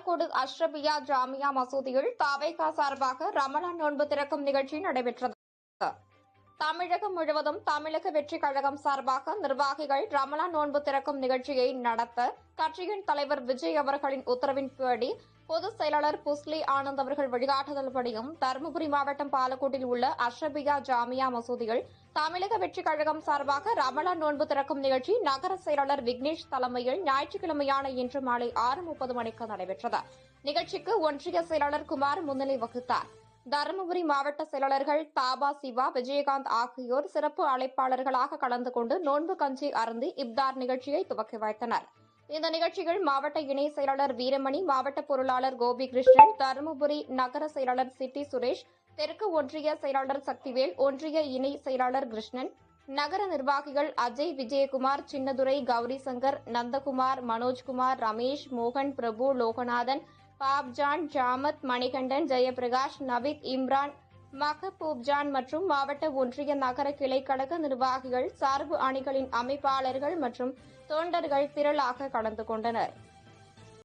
பாலக்கோடு அஷ்ரபியா ஜாமியா மசூதியில் தவேகா சார்பாக ரமலான் நோன்பு திறக்கும் நிகழ்ச்சி நடைபெற்றது. தமிழகம் முழுவதும் தமிழக வெற்றிக் கழகம் சார்பாக நிர்வாகிகள் ரமலான் நோன்பு திறக்கும் நிகழ்ச்சியை நடத்த கட்சியின் தலைவர் விஜய் அவர்களின் உத்தரவின்படி பொதுச் செயலாளர் புஸ்லி ஆனந்த் அவர்கள் வழிகாட்டுதல்படியும் தருமபுரி மாவட்டம் பாலக்கோட்டில் உள்ள அஷ்ரபியா ஜாமியா மசூதியில் தமிழக வெற்றிக் கழகம் சார்பாக ரமலான் நோன்பு திறக்கும் நிகழ்ச்சி நகர செயலாளர் விக்னேஷ் தலைமையில் ஞாயிற்றுக்கிழமையான இன்று மாலை 6:30 மணிக்கு நடைபெற்றது. நிகழ்ச்சிக்கு ஒன்றிய செயலாளர் குமார் முன்னிலை வகித்தார். தருமபுரி மாவட்ட செயலாளர்கள் தாபா சிவா, விஜயகாந்த் ஆகியோர் சிறப்பு அழைப்பாளர்களாக கலந்து கொண்டு நோன்பு கஞ்சி அருந்தி இப்தார் நிகழ்ச்சியை துவக்கி வைத்தனர். இந்த நிகழ்ச்சியில் மாவட்ட இணை செயலாளர் வீரமணி, மாவட்ட பொருளாளர் கோபி கிருஷ்ணன், தருமபுரி நகர செயலாளர் சிட்டி சுரேஷ், தெற்கு ஒன்றிய செயலாளர் சக்திவேல், ஒன்றிய இணை செயலாளர் கிருஷ்ணன், நகர நிர்வாகிகள் அஜய், விஜயகுமார், சின்னதுரை, கௌரி சங்கர், நந்தகுமார், மனோஜ்குமார், ரமேஷ், மோகன், பிரபு, லோகநாதன், பாப்ஜான், ஜாமத், மணிகண்டன், ஜெயபிரகாஷ், நவீத், இம்ரான், மஹபூப்ஜான் மற்றும் மாவட்ட ஒன்றிய நகர கிளைக்கழக நிர்வாகிகள், சார்பு அணிகளின் அமைப்பாளர்கள் மற்றும் தொண்டர்கள் திரளாக கலந்து கொண்டனர்.